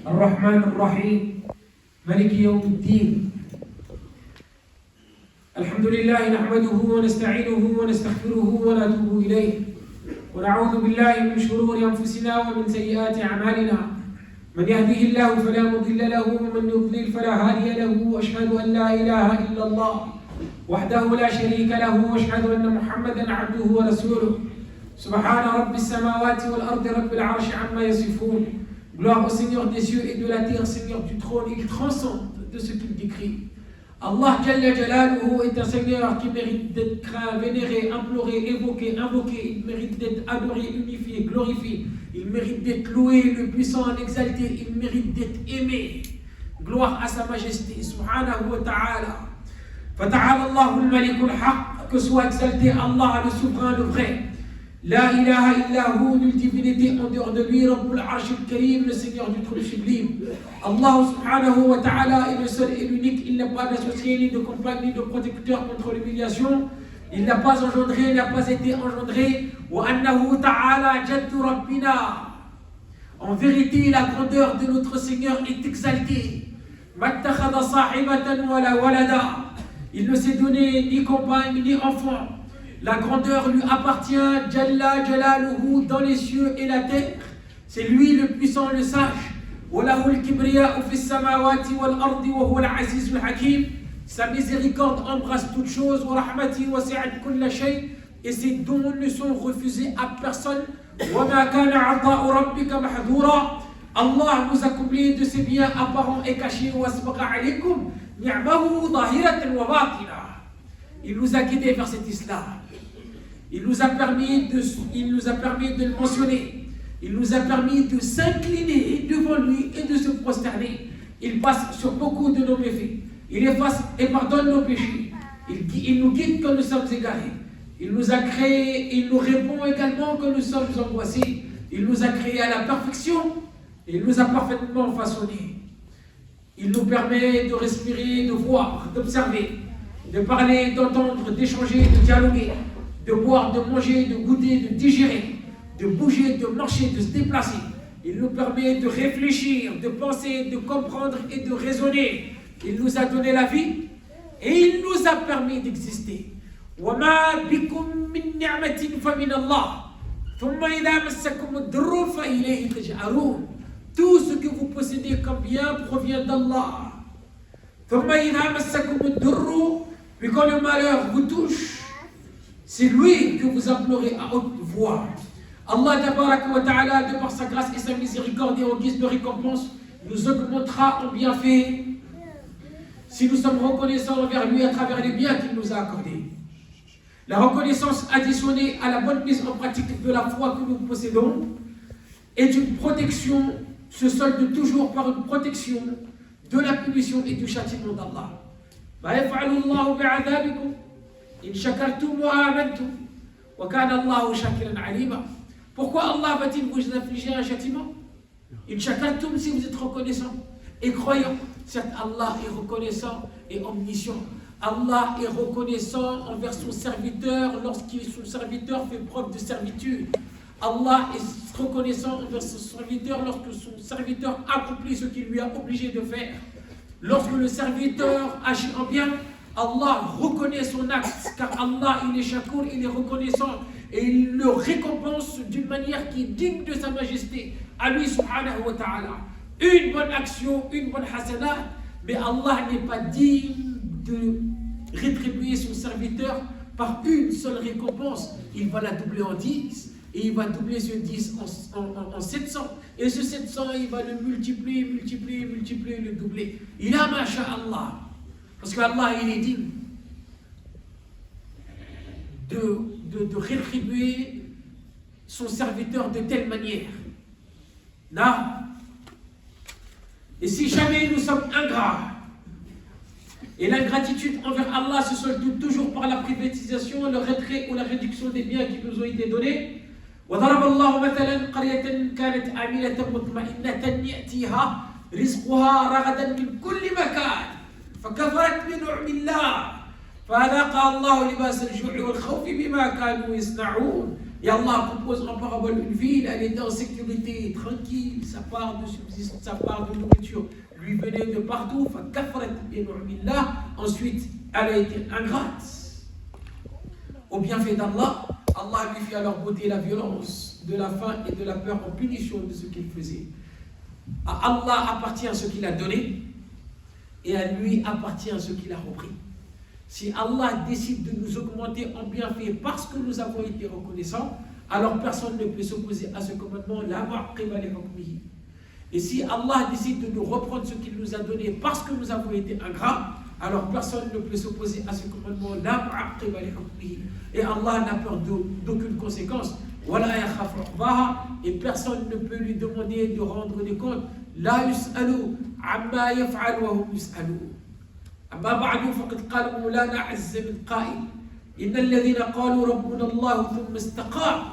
الرحمن الرحيم مالك يوم الدين. الحمد لله نحمده ونستعينه ونستغفره ونتوب إليه ونعوذ بالله من شرور أنفسنا ومن سيئات أعمالنا. من يهده الله فلا مضل له ومن يضلل فلا هادي له، وأشهد أن لا إله إلا الله وحده لا شريك له، وأشهد أن محمدا عبده ورسوله. سبحان رب السماوات والأرض رب العرش عما يصفون. Gloire au Seigneur des cieux et de la terre, Seigneur du trône, il transcende de ce qu'il décrit. Allah Jalla Jalaluhu est un Seigneur qui mérite d'être craint, vénéré, imploré, évoqué, invoqué. Il mérite d'être adoré, unifié, glorifié. Il mérite d'être loué, le puissant, l'exalté. Il mérite d'être aimé. Gloire à sa majesté, subhanahu wa ta'ala. Fata'ala Allahu al-Malik al-Haq, que soit exalté Allah, le souverain, le vrai. La ilaha illahu, nulle divinité en dehors de lui, Rabbul Arsh al-Karim, le Seigneur du trône sublime. Allah subhanahu wa ta'ala est le seul et l'unique, il n'a pas d'associé, ni de compagne, ni de protecteur contre l'humiliation. Il n'a pas engendré, il n'a pas été engendré. Wa annahu ta'ala jaddu rabbina. En vérité, la grandeur de notre Seigneur est exaltée. Mattakhada sahibatan wala walada. Il ne s'est donné ni compagne, ni enfant. La grandeur lui appartient, Jalla Jalaluhu, dans les cieux et la terre. C'est lui le puissant, le sage. Walahul kibriya'u fis samawati wal ardi wa huwa al-azizul hakim. Sa miséricorde embrasse toutes choses. Wa rahmati wasi'at kulla shay. Et ses dons ne sont refusés à personne. Wa ma kana 'ata'u rabbika mahdura. Allah nous a comblé de ses biens apparents et cachés. Wa asbaqa 'alaykum ni'amahu zahiratan wa batina. Il nous a guidés vers cet islam. Il nous a permis de le mentionner. Il nous a permis de s'incliner devant lui et de se prosterner. Il passe sur beaucoup de nos méfaits. Il efface et pardonne nos péchés. Il nous guide quand nous sommes égarés. Il nous a créés, il nous répond également quand nous sommes angoissés. Il nous a créés à la perfection. Il nous a parfaitement façonnés. Il nous permet de respirer, de voir, d'observer, de parler, d'entendre, d'échanger, de dialoguer, de boire, de manger, de goûter, de digérer, de bouger, de marcher, de se déplacer. Il nous permet de réfléchir, de penser, de comprendre et de raisonner. Il nous a donné la vie et il nous a permis d'exister. وَمَا بِكُم مِّن نِّعْمَةٍ فَمِنَ اللَّهِ ثُمَّ إِذَا مَسَّكُمُ الضُّرُّ فَإِلَيْهِ تَجْأَرُونَ. Tout ce que vous possédez comme bien provient d'Allah. ثُمَّ إِذَا مَسَّكُمُ الضُّرُّ. Puis quand le malheur vous touche, c'est lui que vous implorez à haute voix. Allah tabaraka wa ta'ala, de par sa grâce et sa miséricorde et en guise de récompense, nous augmentera en bienfaits si nous sommes reconnaissants envers lui à travers les biens qu'il nous a accordés. La reconnaissance additionnée à la bonne mise en pratique de la foi que nous possédons est une protection, se solde toujours par une protection de la punition et du châtiment d'Allah. ما يفعل الله بعذابكم إن شكرتم وآمنتم وكان الله شاكرا عليما. Pourquoi Allah va-t-il vous infliger un châtiment? In shakartum, si vous êtes reconnaissant et croyant. Certes, Allah est reconnaissant et omniscient. Allah est reconnaissant envers son serviteur lorsque son serviteur fait preuve de servitude. Allah est reconnaissant envers son serviteur lorsque son serviteur accomplit ce qu'il lui a obligé de faire. Lorsque le serviteur agit en bien, Allah reconnaît son acte, car Allah, il est shakour, il est reconnaissant, et il le récompense d'une manière qui est digne de sa majesté, à lui subhanahu wa ta'ala. Une bonne action, une bonne hasana, mais Allah n'est pas digne de rétribuer son serviteur par une seule récompense. Il va la doubler en 10, et il va doubler ce 10 en 700. Et ce 700, il va le multiplier, le doubler. Il a masha'Allah. Parce qu'Allah, il est digne de rétribuer son serviteur de telle manière. Non. Et si jamais nous sommes ingrats, et l'ingratitude envers Allah se solde toujours par la privatisation, le retrait ou la réduction des biens qui nous ont été donnés, وضرب الله مثلا قرية كانت آمنة مطمئنة يأتيها رزقها رغدا من كل مكان فكفرت بنعم الله فأذاقها الله لباس الجوع والخوف بما كانوا يصنعون. Et Allah propose en parabole une ville, elle était en sécurité, tranquille, sa part de subsistance, sa part de nourriture lui venait de partout. Ensuite, elle a été ingrate. Au bienfait d'Allah, Allah lui fit alors goûter la violence de la faim et de la peur en punition de ce qu'il faisait. À Allah appartient ce qu'il a donné et à lui appartient ce qu'il a repris. Si Allah décide de nous augmenter en bienfait parce que nous avons été reconnaissants, alors personne ne peut s'opposer à ce commandement. Et si Allah décide de nous reprendre ce qu'il nous a donné parce que nous avons été ingrats, alors personne ne peut s'opposer à ce commandement. Et Allah n'a peur d'aucune conséquence. Et personne ne peut lui demander de rendre des comptes. La yus'alu amma yaf'al wa hum yus'alun. أما بعد فقد قال مولانا عز من قائل إن الذين قالوا ربنا الله ثم استقاموا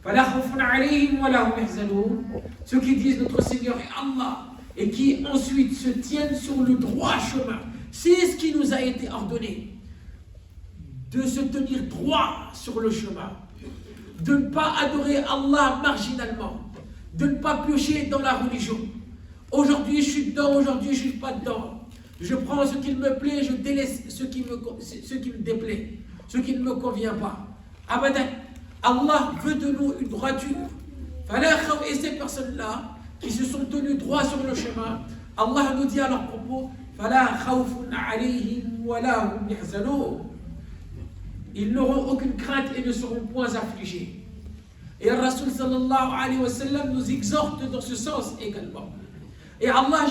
فلا خوف عليهم ولا هم يحزنون. Ceux qui disent notre Seigneur est Allah et qui ensuite se tiennent sur le droit chemin, c'est ce qui nous a été ordonné, de se tenir droit sur le chemin, de ne pas adorer Allah marginalement, de ne pas piocher dans la religion. Aujourd'hui je suis dedans, aujourd'hui je ne suis pas dedans. Je prends ce qui me plaît, je délaisse ce qui me déplaît, ce qui ne me convient pas. Abadan, Allah veut de nous une droiture. Et ces personnes-là, qui se sont tenues droit sur le chemin, Allah nous dit à leur propos, ils n'auront aucune crainte et ne seront point affligés. Et le Rasul sallallahu alayhi wa sallam nous exhorte dans ce sens également. Et Allah,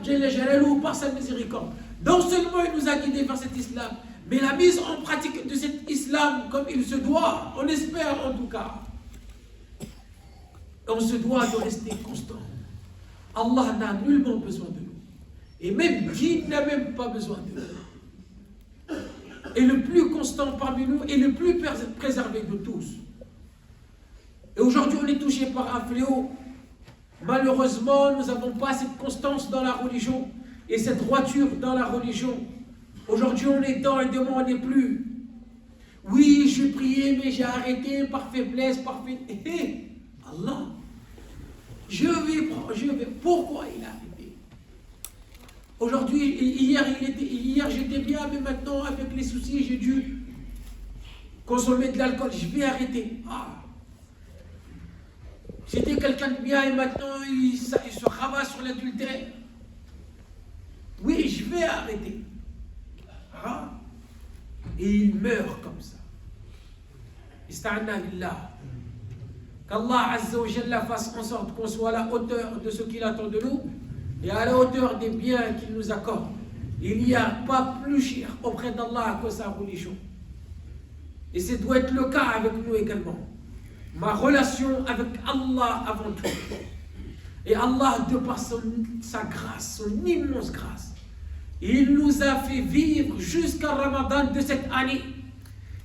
Jalla Jalaluhu, par sa miséricorde, non seulement il nous a guidés vers cet islam, mais la mise en pratique de cet islam comme il se doit, on espère en tout cas. On se doit de rester constant. Allah n'a nullement besoin de nous. Et même qui n'a même pas besoin de nous. Et le plus constant parmi nous est le plus préservé de tous. Et aujourd'hui, on est touché par un fléau. Malheureusement, nous n'avons pas cette constance dans la religion et cette droiture dans la religion. Aujourd'hui, on est dedans et demain, on n'est plus. Oui, je priais, mais j'ai arrêté par faiblesse, par faiblesse. Allah, je vais. Pourquoi il a arrêté? Aujourd'hui, hier j'étais bien, mais maintenant, avec les soucis, j'ai dû consommer de l'alcool. Je vais arrêter. C'était quelqu'un de bien et maintenant il se rabat sur l'adultère. Oui, je vais arrêter. Et il meurt comme ça. Ista'anna billah. Qu'Allah Azza wa Jalla fasse en sorte qu'on soit à la hauteur de ce qu'il attend de nous et à la hauteur des biens qu'il nous accorde. Il n'y a pas plus cher auprès d'Allah que sa religion. Et ce doit être le cas avec nous également. Ma relation avec Allah avant tout. Et Allah, de par sa grâce, son immense grâce, il nous a fait vivre jusqu'à Ramadan de cette année.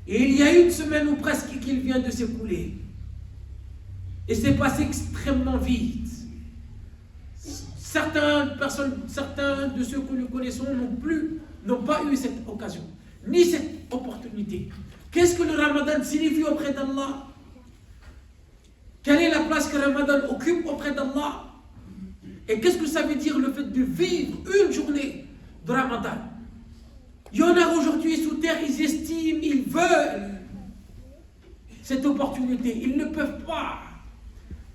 Et il y a une semaine ou presque qu'il vient de s'écouler. Et c'est passé extrêmement vite. Certaines personnes, certains de ceux que nous connaissons n'ont pas eu cette occasion, ni cette opportunité. Qu'est-ce que le Ramadan signifie auprès d'Allah? Quelle est la place que le Ramadan occupe auprès d'Allah? Et qu'est-ce que ça veut dire le fait de vivre une journée de Ramadan? Il y en a aujourd'hui sous terre, ils estiment, ils veulent cette opportunité. Ils ne peuvent pas.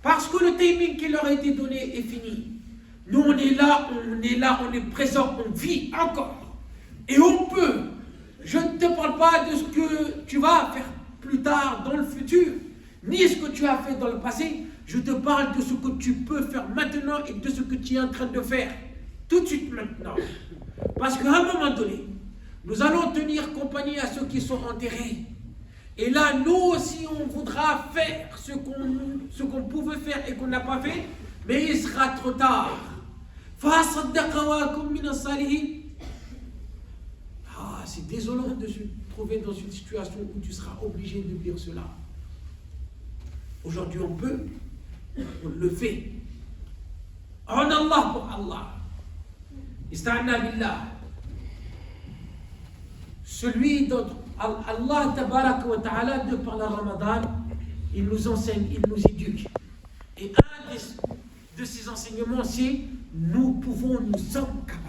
Parce que le timing qui leur a été donné est fini. Nous, on est là, on est présent, on vit encore. Et on peut. Je ne te parle pas de ce que tu vas faire plus tard dans le futur, ni ce que tu as fait dans le passé. Je te parle de ce que tu peux faire maintenant et de ce que tu es en train de faire tout de suite maintenant. Parce qu'à un moment donné, nous allons tenir compagnie à ceux qui sont enterrés. Et là, nous aussi, on voudra faire ce qu'on pouvait faire et qu'on n'a pas fait, mais il sera trop tard. C'est désolant de se trouver dans une situation où tu seras obligé de dire cela. Aujourd'hui, on peut, on le fait. En Allah pour Allah. Ista'anna billah. Celui dont Allah tabaraka wa ta'ala, de par le Ramadan, il nous enseigne, il nous éduque. Et un de ces enseignements, c'est nous sommes capables.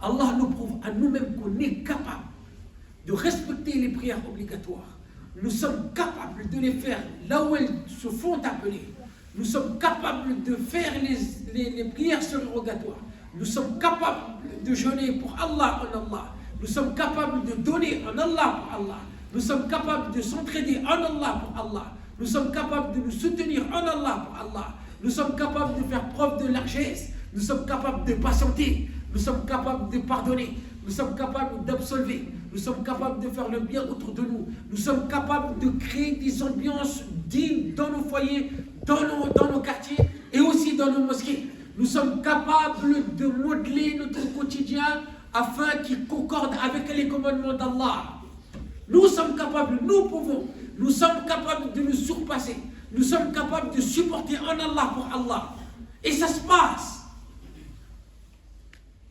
Allah nous prouve à nous-mêmes qu'on est capable de respecter les prières obligatoires. Nous sommes capables de les faire là où elles se font appeler. Nous sommes capables de faire les prières surrogatoires. Nous sommes capables de jeûner pour Allah en Allah. Nous sommes capables de donner en Allah pour Allah. Nous sommes capables de s'entraider en Allah pour Allah. Nous sommes capables de nous soutenir en Allah pour Allah. Nous sommes capables de faire preuve de largesse. Nous sommes capables de patienter. Nous sommes capables de pardonner. Nous sommes capables d'absolver. Nous sommes capables de faire le bien autour de nous. Nous sommes capables de créer des ambiances dignes dans nos foyers, dans nos quartiers et aussi dans nos mosquées. Nous sommes capables de modeler notre quotidien afin qu'il concorde avec les commandements d'Allah. Nous sommes capables, nous pouvons, nous sommes capables de nous surpasser. Nous sommes capables de supporter en Allah pour Allah. Et ça se passe.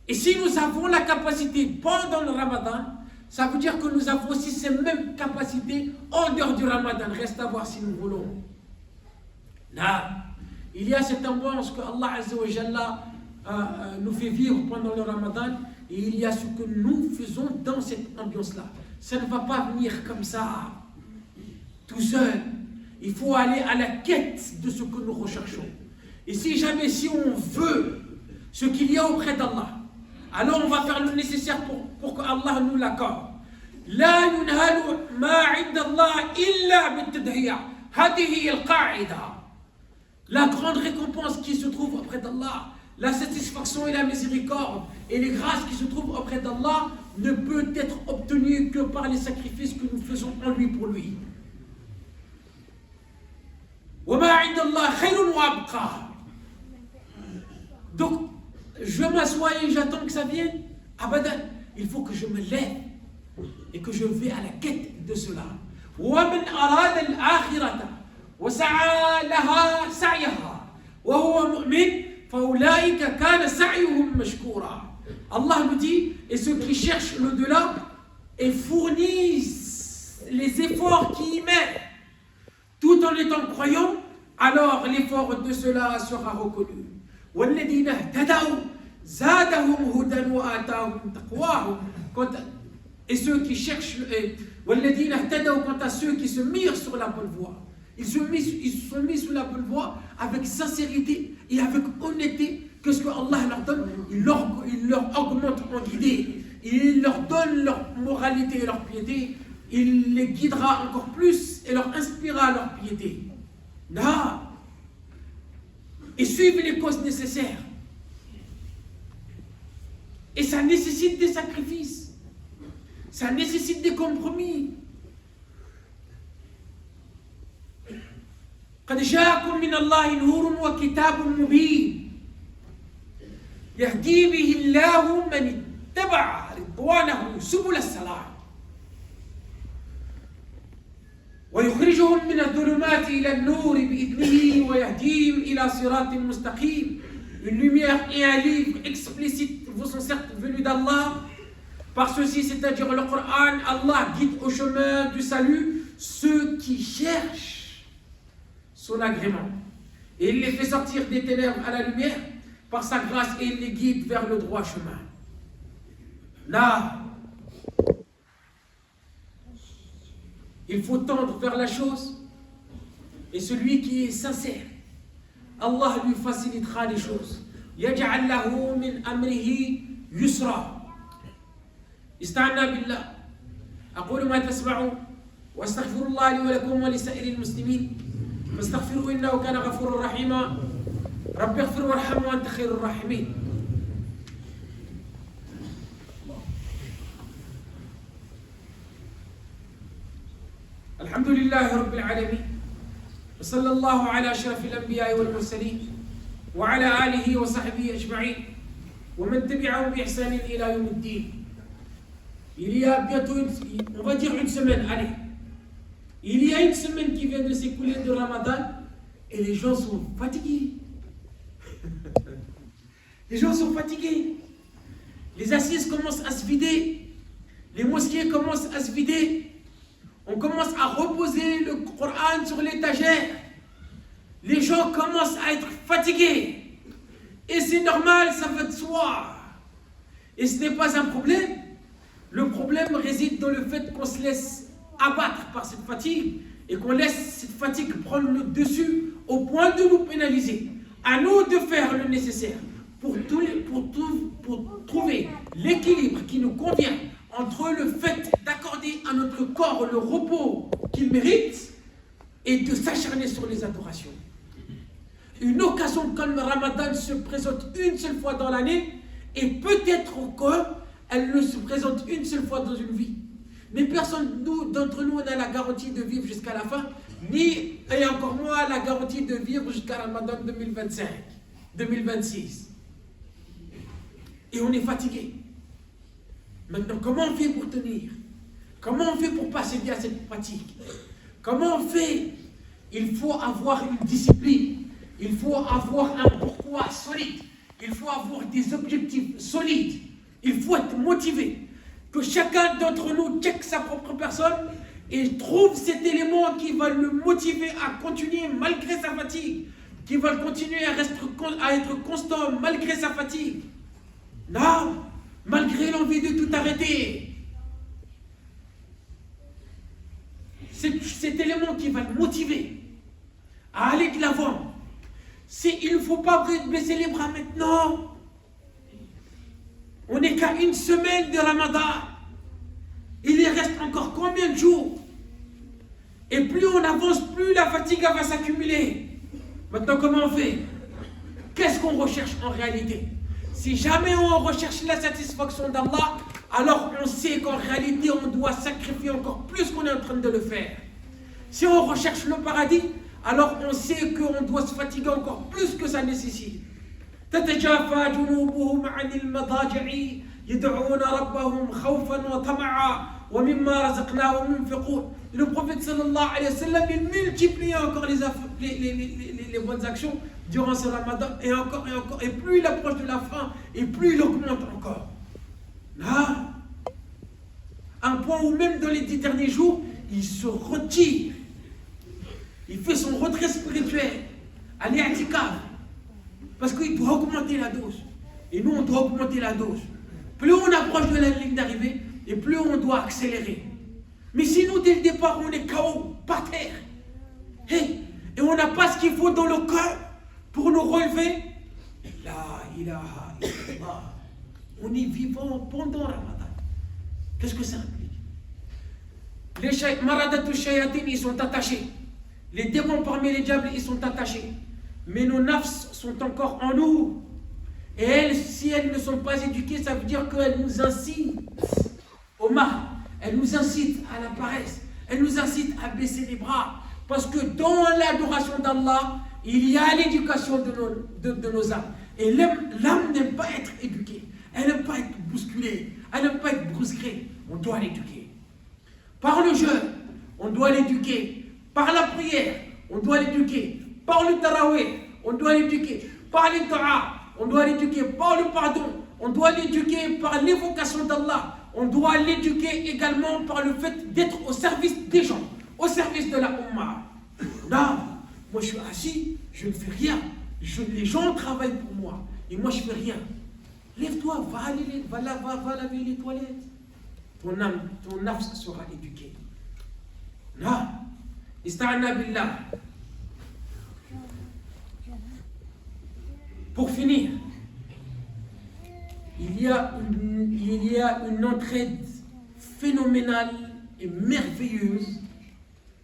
Et si nous avons la capacité pendant le Ramadan, ça veut dire que nous avons aussi ces mêmes capacités en dehors du Ramadan. Reste à voir si nous voulons. Là, il y a cette ambiance que Allah Azza wa Jalla nous fait vivre pendant le Ramadan, et il y a ce que nous faisons dans cette ambiance-là. Ça ne va pas venir comme ça, tout seul. Il faut aller à la quête de ce que nous recherchons. Et si on veut ce qu'il y a auprès d'Allah, alors on va faire le nécessaire pour que Allah nous l'accorde. لا ينهل ما عند الله إلا بالتدهية. هذه القاعدة. La grande récompense qui se trouve auprès d'Allah, la satisfaction et la miséricorde et les grâces qui se trouvent auprès d'Allah ne peut être obtenue que par les sacrifices que nous faisons en lui pour lui. وما عند الله خير وأبقى. Donc, je m'assois et j'attends que ça vienne. Abadan, il faut que je me lève et que je vais à la quête de cela. ومن أراد الآخرة وسعى لها سعيها وهو مؤمن فأولئك كان سعيهم مشكورا. Allah nous dit, et ceux qui cherchent l'au-delà et fournissent les efforts qui y mettent, tout en étant croyants, alors l'effort de cela sera reconnu. وَالَّذِينَ اهْتَدَوْا زَادَهُمْ هُدًى وَآتَاهُمْ تَقْوَاهُمْ. Et ceux qui cherchent, وَالَّذِينَ اهْتَدَوْا, quant à ceux qui se mirent sur la bonne voie, ils se sont mis sur la bonne voie avec sincérité et avec honnêteté. Que ce que Allah leur donne, il leur augmente en guidée, il leur donne leur moralité et leur piété, il les guidera encore plus et leur inspirera leur piété. Là, et suivez les causes nécessaires. Et ça nécessite des sacrifices, ça nécessite des compromis. قد جاءكم من الله نور وكتاب مبين يهدي به الله من اتبع رضوانه سبل السلام ويخرجهم من الظلمات إلى النور بإذنه ويهديهم إلى صراط مستقيم. Une lumière et un livre explicite vous sont certes venus d'Allah. Par ceci, c'est-à-dire le Coran, Allah guide au chemin du salut ceux qui cherchent son agrément. Et il les fait sortir des ténèbres à la lumière par sa grâce et il les guide vers le droit chemin. Là, il faut tendre vers la chose et celui qui est sincère, Allah lui facilitera les choses. يَجْعَلْ لَهُ مِنْ أَمْرِهِ يُسْرًا. استعنا بالله. أقول ما تسمعون واستغفر الله لي ولكم ولسائر المسلمين فاستغفروا إنه كان غفورا رحيما. رب اغفر وارحم وأنت خير الراحمين. الحمد لله رب العالمين وصلى الله على أشرف الأنبياء والمرسلين وعلى آله وصحبه أجمعين ومن تبعهم بإحسان إلى يوم الدين. Il y a bientôt, on va dire une semaine, allez. Il y a une semaine qui vient de s'écouler de Ramadan et les gens sont fatigués. Les gens sont fatigués. Les assises commencent à se vider. Les mosquées commencent à se vider. On commence à reposer le Coran sur l'étagère. Les gens commencent à être fatigués. Et c'est normal, ça va de soi. Et ce n'est pas un problème. Le problème réside dans le fait qu'on se laisse abattre par cette fatigue et qu'on laisse cette fatigue prendre le dessus au point de nous pénaliser. À nous de faire le nécessaire pour trouver l'équilibre qui nous convient entre le fait d'accorder à notre corps le repos qu'il mérite et de s'acharner sur les adorations. Une occasion comme le Ramadan se présente une seule fois dans l'année et peut-être qu'elle ne se présente une seule fois dans une vie. Mais personne d'entre nous n'a la garantie de vivre jusqu'à la fin, ni, et encore moins, la garantie de vivre jusqu'à Ramadan 2025, 2026. Et on est fatigué. Maintenant, comment on fait pour tenir? Comment on fait pour passer bien cette fatigue? Comment on fait? Il faut avoir une discipline. Il faut avoir un pourquoi solide. Il faut avoir des objectifs solides. Il faut être motivé. Que chacun d'entre nous check sa propre personne et trouve cet élément qui va le motiver à continuer malgré sa fatigue, qui va continuer à être constant malgré sa fatigue. Non, malgré l'envie de tout arrêter. Cet élément qui va le motiver à aller de l'avant. Il ne faut pas baisser les bras maintenant. On n'est qu'à une semaine de Ramadan. Il y reste encore combien de jours? Et plus on avance, plus la fatigue va s'accumuler. Maintenant, comment on fait? Qu'est-ce qu'on recherche en réalité? Si jamais on recherche la satisfaction d'Allah, alors on sait qu'en réalité, on doit sacrifier encore plus qu'on est en train de le faire. Si on recherche le paradis, alors on sait qu'on doit se fatiguer encore plus que ça nécessite. تتجافى جنوبهم عن المضاجع يدعون ربهم خوفا وطمعا ومما رزقناهم ينفقون. Le prophète sallallahu alayhi wa sallam, il multiplie encore les bonnes actions durant ce Ramadan, et encore, et plus il approche de la fin, et plus il augmente encore. Là, un point où même dans les 10 derniers jours, il se retire. Il fait son retrait spirituel, à l'i'tikaf. Parce qu'il doit augmenter la dose. Et nous, on doit augmenter la dose. Plus on approche de la ligne d'arrivée, et plus on doit accélérer. Mais si nous, dès le départ, on est KO, par terre, et on n'a pas ce qu'il faut dans le cœur pour nous relever, la ilaha illallah, on est vivant pendant Ramadan. Qu'est-ce que ça implique? Les maradatou shayatin, ils sont attachés. Les démons parmi les diables, ils sont attachés. Mais nos nafs sont encore en nous. Et elles, si elles ne sont pas éduquées, ça veut dire qu'elles nous incitent au mal. Elles nous incitent à la paresse. Elles nous incitent à baisser les bras. Parce que dans l'adoration d'Allah, il y a l'éducation de nos âmes. Et l'âme n'aime pas être éduquée. Elle n'aime pas être bousculée. Elle n'aime pas être brusquée. On doit l'éduquer. Par le jeûne, on doit l'éduquer. Par la prière, on doit l'éduquer. Par le tarawih, on doit l'éduquer. Par les dua, on doit l'éduquer. Par le pardon, on doit l'éduquer. Par l'évocation d'Allah, on doit l'éduquer également par le fait d'être au service des gens, au service de la Ummah. Là, moi je suis assis, je ne fais rien. Les gens travaillent pour moi et moi je ne fais rien. Lève-toi, va laver les toilettes. Ton âme, ton nafs sera éduqué. Là, ista'anna billah. Pour finir, il y a une entraide phénoménale et merveilleuse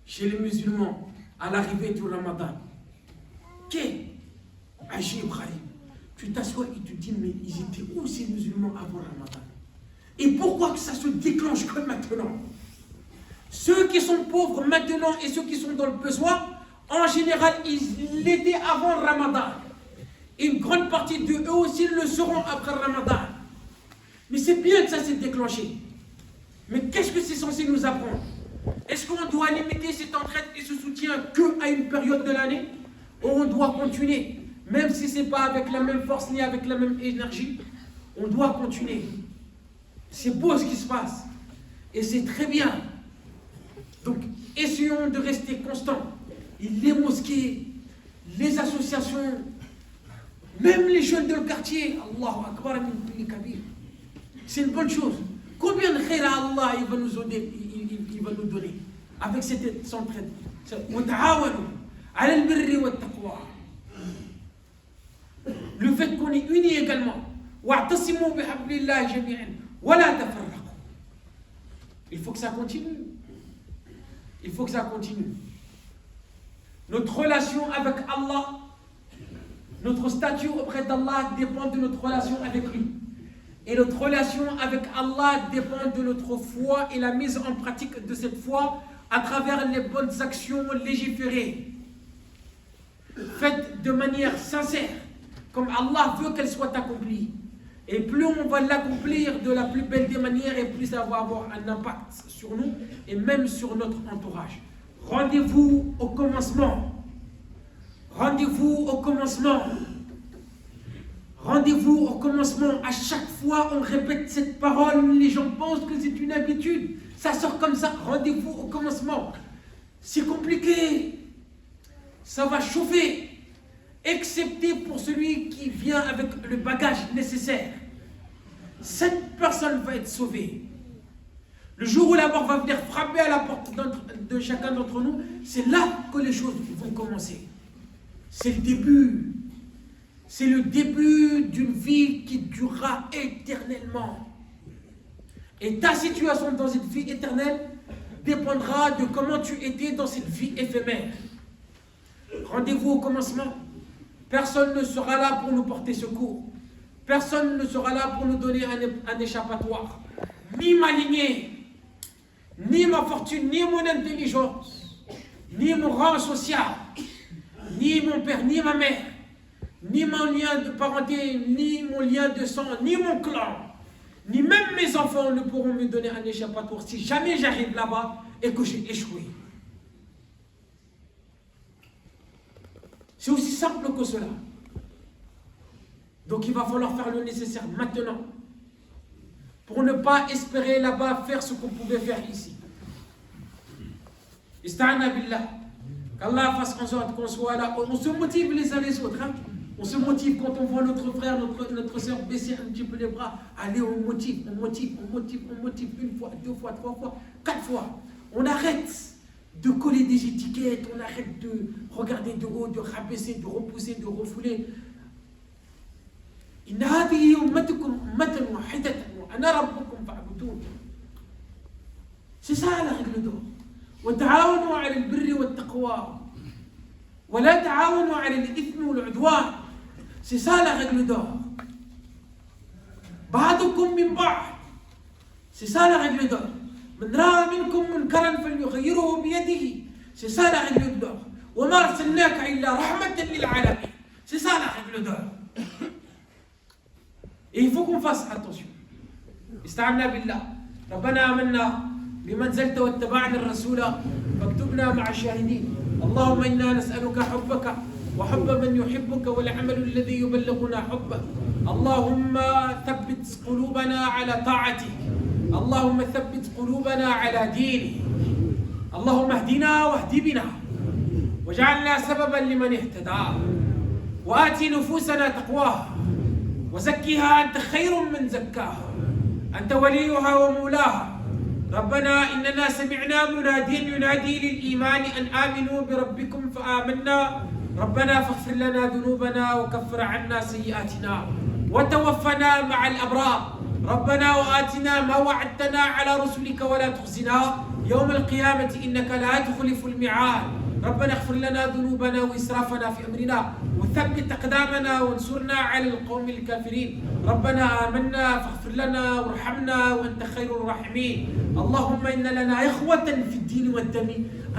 chez les musulmans à l'arrivée du Ramadan. Qu'est Ajib Khalid? Tu t'assois et tu te dis, mais ils étaient où ces musulmans avant le Ramadan? Et pourquoi que ça se déclenche comme maintenant? Ceux qui sont pauvres maintenant et ceux qui sont dans le besoin, en général, ils l'étaient avant le Ramadan. Une grande partie d'eux aussi le seront après le Ramadan. Mais c'est bien que ça s'est déclenché. Mais qu'est-ce que c'est censé nous apprendre? Est-ce qu'on doit limiter cette entraide et ce soutien qu'à une période de l'année? Ou on doit continuer? Même si ce n'est pas avec la même force ni avec la même énergie, on doit continuer. C'est beau ce qui se passe. Et c'est très bien. Donc, essayons de rester constants. Et les mosquées, les associations, même les jeunes de le quartier, Allahu Akbar min kulli kabir. C'est une bonne chose. Combien de khair Allah il va nous donner, il va nous donner avec cette entraide. Le fait qu'on est unis également. Il faut que ça continue. Il faut que ça continue. Notre relation avec Allah, notre statut auprès d'Allah dépend de notre relation avec lui. Et notre relation avec Allah dépend de notre foi et la mise en pratique de cette foi à travers les bonnes actions légiférées. Faites de manière sincère, comme Allah veut qu'elles soient accomplies. Et plus on va l'accomplir de la plus belle des manières, et plus ça va avoir un impact sur nous et même sur notre entourage. Rendez-vous au commencement. Rendez-vous au commencement. Rendez-vous au commencement. À chaque fois, on répète cette parole. Les gens pensent que c'est une habitude. Ça sort comme ça. Rendez-vous au commencement. C'est compliqué. Ça va chauffer. Excepté pour celui qui vient avec le bagage nécessaire. Cette personne va être sauvée. Le jour où la mort va venir frapper à la porte de chacun d'entre nous, c'est là que les choses vont commencer. C'est le début. C'est le début d'une vie qui durera éternellement. Et ta situation dans cette vie éternelle dépendra de comment tu étais dans cette vie éphémère. Rendez-vous au commencement. Personne ne sera là pour nous porter secours. Personne ne sera là pour nous donner un échappatoire. Ni ma lignée, ni ma fortune, ni mon intelligence, ni mon rang social, ni mon père, ni ma mère, ni mon lien de parenté, ni mon lien de sang, ni mon clan, ni même mes enfants ne pourront me donner un échappatoire si jamais j'arrive là-bas et que j'ai échoué. C'est aussi simple que cela. Donc il va falloir faire le nécessaire maintenant pour ne pas espérer là-bas faire ce qu'on pouvait faire ici. Ista'ana billah. Qu'Allah fasse en sorte qu'on soit là. On se motive les uns les autres. Hein? On se motive quand on voit notre frère, notre soeur baisser un petit peu les bras. Allez, on motive. Une fois, deux fois, trois fois, quatre fois. On arrête de coller des étiquettes. On arrête de regarder de haut, de rabaisser, de repousser, de refouler. إن هذه أمتكم أمة واحدة وأنا ربكم فاعبدون. C'est ça la règle d'or. وتعاونوا على البر والتقوى ولا تعاونوا على الإثم والعدوان. C'est ça la règle d'or. بعضكم من بعض. C'est ça la règle d'or. من رأى منكم منكرا فليغيره بيده. C'est ça la règle d'or. وما أرسلناك إلا رحمة للعالمين. C'est ça la règle d'or. Et il faut qu'on fasse attention. استعنا بالله. ربنا آمنا بما أنزلت واتبعنا الرسول فاكتبنا مع الشاهدين. اللهم إنا نسألك حبك وحب من يحبك والعمل الذي يبلغنا حبك. اللهم ثبت قلوبنا على طاعتك. اللهم ثبت قلوبنا على دينك. اللهم اهدنا واهد بنا واجعلنا سببا لمن اهتدى. وآتي نفوسنا تقواها وزكها أنت خير من زكاها أنت وليها ومولاها. ربنا إننا سمعنا مناديا ينادي للإيمان أن آمنوا بربكم فآمنا. ربنا فاغفر لنا ذنوبنا وكفر عنا سيئاتنا وتوفنا مع الأبرار. ربنا وآتنا ما وعدتنا على رسلك ولا تخزنا يوم القيامة إنك لا تخلف الميعاد. ربنا اغفر لنا ذنوبنا وإسرافنا في أمرنا وثبت أقدامنا وانصرنا على القوم الكافرين. ربنا آمنا فاغفر لنا وارحمنا وأنت خير الراحمين. اللهم إن لنا إخوة في الدين والدم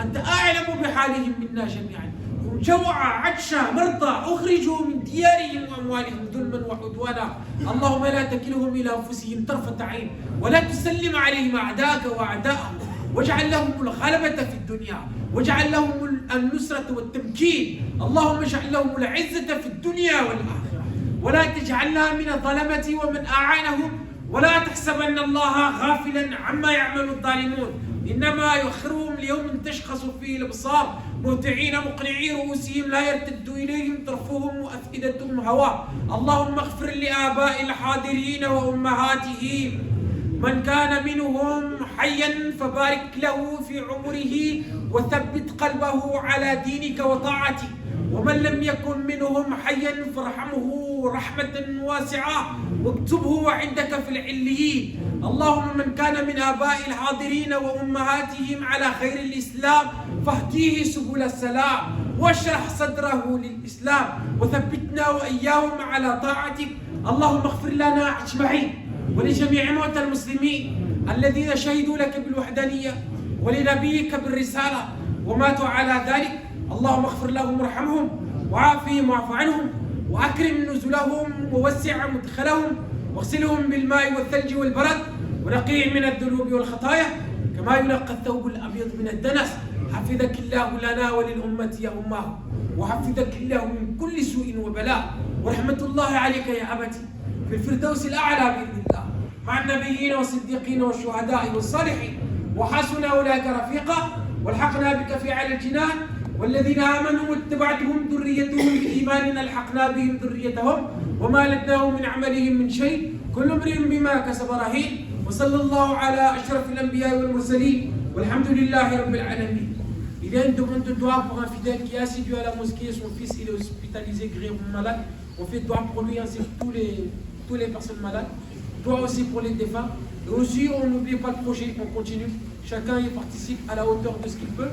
أنت أعلم بحالهم منا جميعا. هم جوعى عطشى مرضى أخرجوا من ديارهم وأموالهم ظلما وعدوانا. اللهم لا تكلهم إلى أنفسهم طرفة عين ولا تسلم عليهم أعداءك وأعداءهم. واجعل لهم الغلبة في الدنيا واجعل لهم النصرة والتمكين. اللهم اجعل لهم العزة في الدنيا والآخرة ولا تجعلنا من الظلمة ومن أعانهم ولا تحسبن الله غافلا عما يعمل الظالمون إنما يؤخرهم ليوم تشخص فيه الأبصار مهطعين مقنعي رؤوسهم لا يرتد إليهم طرفهم وأفئدتهم هواء. اللهم اغفر لآباء الحاضرين وأمهاتهم، من كان منهم حيا فبارك له في عمره وثبت قلبه على دينك وطاعتك، ومن لم يكن منهم حيا فارحمه رحمة واسعة واكتبه عندك في العليين. اللهم من كان من آباء الحاضرين وأمهاتهم على خير الإسلام فاهديه سبل السلام واشرح صدره للإسلام وثبتنا وإياهم على طاعتك. اللهم اغفر لنا أجمعين ولجميع موتى المسلمين الذين شهدوا لك بالوحدانية ولنبيك بالرسالة وماتوا على ذلك. اللهم اغفر لهم وارحمهم وعافهم واعف عنهم وأكرم نزلهم ووسع مدخلهم واغسلهم بالماء والثلج والبرد ونقيهم من الذنوب والخطايا كما ينقى الثوب الأبيض من الدنس. حفظك الله لنا وللأمة يا أماه، وحفظك الله من كل سوء وبلاء، ورحمة الله عليك يا أبتي في الفردوس الأعلى بإذن الله مع النبيين والصديقين والشهداء والصالحين، وحسن أولئك رفيقا، والحقنا بك في على الجنان. والذين آمنوا واتبعتهم ذريتهم بإيمان ألحقنا بهم ذريتهم وما لدناهم من عملهم من شيء، كل امرئ بما كسب رهين. وصلى الله على أشرف الأنبياء والمرسلين والحمد لله رب العالمين. Il y a une demande de doigt pour un fidèle qui est assidu à la mosquée, son fils il est hospitalisé, grièvement malade. On fait doigt pour lui ainsi que tous les personnes malades. Doigt aussi pour les défunts. Et aussi on n'oublie pas le projet, on continue. Chacun y participe à la hauteur de ce qu'il peut.